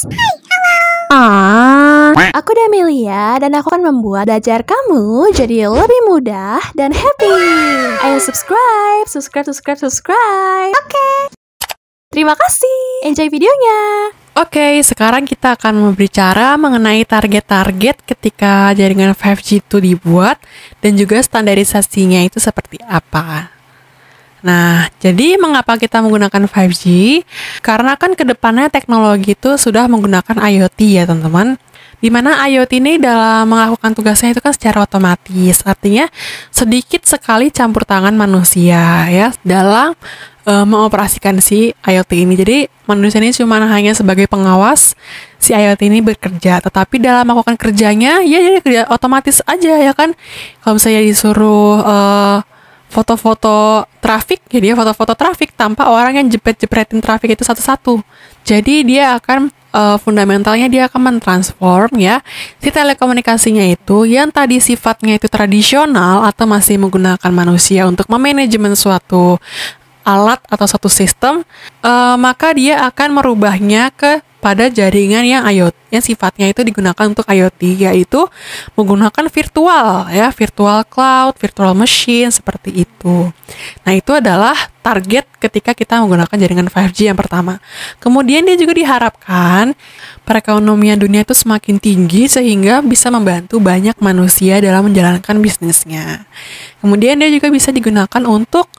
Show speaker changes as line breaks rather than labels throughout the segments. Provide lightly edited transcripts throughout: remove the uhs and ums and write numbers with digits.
guys. Aku Damelia dan aku akan membuat belajar kamu jadi lebih mudah dan happy. Ayo subscribe. Oke. Terima kasih. Enjoy videonya.
Oke, sekarang kita akan berbicara mengenai target-target ketika jaringan 5G itu dibuat dan juga standarisasinya itu seperti apa. Nah, jadi mengapa kita menggunakan 5G? Karena kan kedepannya teknologi itu sudah menggunakan IoT ya teman-teman. Dimana IoT ini dalam melakukan tugasnya itu kan secara otomatis. Artinya sedikit sekali campur tangan manusia ya dalam mengoperasikan si IoT ini. Jadi manusia ini cuma hanya sebagai pengawas si IoT ini bekerja. Tetapi dalam melakukan kerjanya ya jadi kerja otomatis aja ya kan. Kalau misalnya disuruh foto-foto trafik, jadi foto-foto trafik tanpa orang yang jepret-jepretin trafik itu satu-satu. Jadi dia akan fundamentalnya dia akan mentransform ya si telekomunikasinya itu yang tadi sifatnya itu tradisional atau masih menggunakan manusia untuk memanajemen suatu alat atau satu sistem, maka dia akan merubahnya pada jaringan yang IoT, yang sifatnya itu digunakan untuk IoT, yaitu menggunakan virtual ya, virtual cloud, virtual machine seperti itu. Nah, itu adalah target ketika kita menggunakan jaringan 5G yang pertama. Kemudian dia juga diharapkan perekonomian dunia itu semakin tinggi sehingga bisa membantu banyak manusia dalam menjalankan bisnisnya. Kemudian dia juga bisa digunakan untuk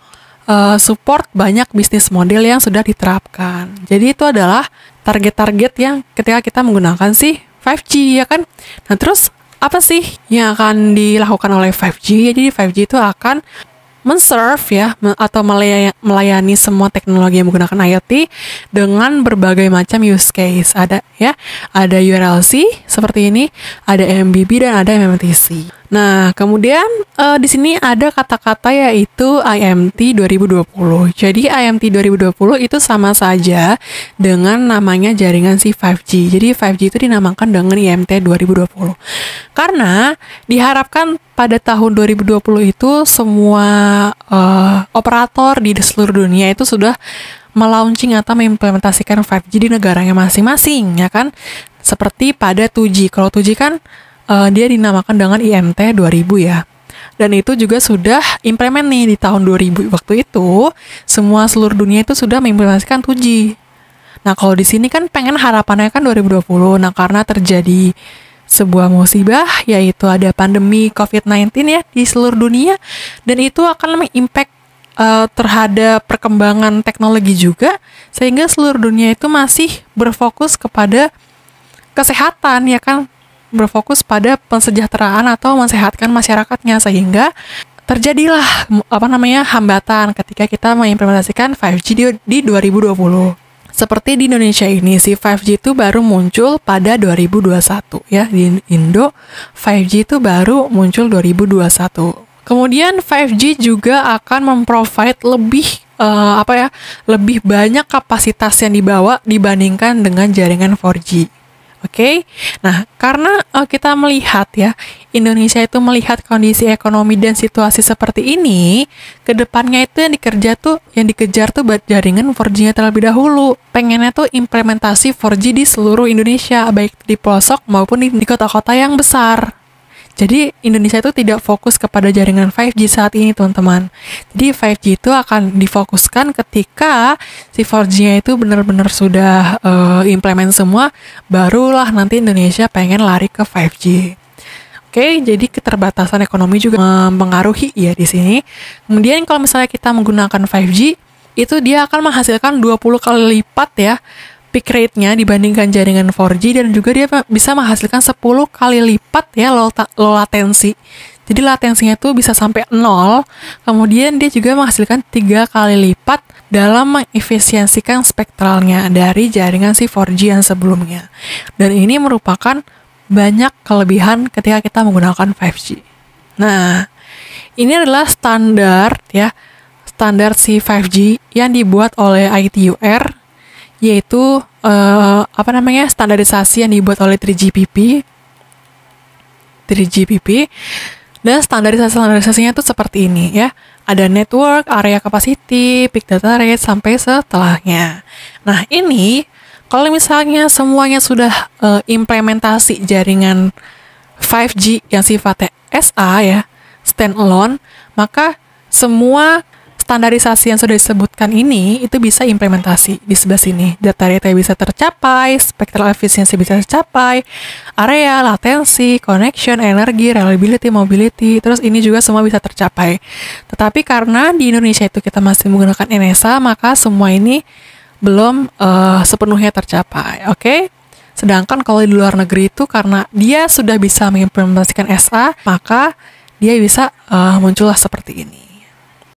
support banyak bisnis model yang sudah diterapkan. Jadi itu adalah target-target yang ketika kita menggunakan si 5G ya kan. Nah terus apa sih yang akan dilakukan oleh 5G? Jadi 5G itu akan men-serve ya atau melayani semua teknologi yang menggunakan IoT dengan berbagai macam use case. Ada URLC seperti ini, ada MBB dan ada MMTC. Nah, kemudian di sini ada kata-kata yaitu IMT 2020. Jadi IMT 2020 itu sama saja dengan namanya jaringan si 5G. Jadi 5G itu dinamakan dengan IMT 2020. Karena diharapkan pada tahun 2020 itu semua operator di seluruh dunia itu sudah melaunching atau mengimplementasikan 5G di negaranya masing-masing, ya kan? Seperti pada 2G. Kalau 2G kan dia dinamakan dengan IMT 2000 ya. Dan itu juga sudah implement nih di tahun 2000. Waktu itu, seluruh dunia itu sudah mengimplementasikan 2G. Nah, kalau di sini kan pengen harapannya kan 2020. Nah, karena terjadi sebuah musibah, yaitu ada pandemi COVID-19 ya di seluruh dunia. Dan itu akan mengimpact terhadap perkembangan teknologi juga, sehingga seluruh dunia itu masih berfokus kepada kesehatan ya kan, berfokus pada pensejahteraan atau mensehatkan masyarakatnya, sehingga terjadilah hambatan ketika kita mengimplementasikan 5G di 2020. Seperti di Indonesia ini si 5G itu baru muncul pada 2021 ya, di Indo 5G itu baru muncul 2021. Kemudian 5G juga akan memprovide lebih banyak kapasitas yang dibawa dibandingkan dengan jaringan 4G. Oke, nah karena kita melihat ya, Indonesia itu melihat kondisi ekonomi dan situasi seperti ini, kedepannya itu yang dikejar tuh buat jaringan 4G-nya terlebih dahulu. Pengennya tuh implementasi 4G di seluruh Indonesia, baik di pelosok maupun di kota-kota yang besar. Jadi Indonesia itu tidak fokus kepada jaringan 5G saat ini teman-teman. Jadi 5G itu akan difokuskan ketika si 4G-nya itu benar-benar sudah implement semua, barulah nanti Indonesia pengen lari ke 5G. Oke, jadi keterbatasan ekonomi juga mempengaruhi ya di sini. Kemudian kalau misalnya kita menggunakan 5G, itu dia akan menghasilkan 20 kali lipat ya peak rate-nya dibandingkan jaringan 4G, dan juga dia bisa menghasilkan 10 kali lipat ya low latensi. Jadi latensinya itu bisa sampai 0, kemudian dia juga menghasilkan 3 kali lipat dalam mengefisiensikan spektralnya dari jaringan si 4G yang sebelumnya. Dan ini merupakan banyak kelebihan ketika kita menggunakan 5G. Nah, ini adalah standar si 5G yang dibuat oleh ITUR, yaitu standarisasi yang dibuat oleh 3GPP. Dan standarisasinya itu seperti ini ya. Ada network, area capacity, peak data rate sampai setelahnya. Nah, ini Kalau misalnya semuanya sudah implementasi jaringan 5G yang sifatnya SA ya, standalone, maka semua standarisasi yang sudah disebutkan ini itu bisa implementasi di sebelah sini. Data rate bisa tercapai, spectral efficiency bisa tercapai, area, latensi, connection, energi, reliability, mobility, terus ini juga semua bisa tercapai. Tetapi karena di Indonesia itu kita masih menggunakan NSA, maka semua ini belum sepenuhnya tercapai, oke? Sedangkan kalau di luar negeri itu karena dia sudah bisa mengimplementasikan SA, maka dia bisa muncullah seperti ini.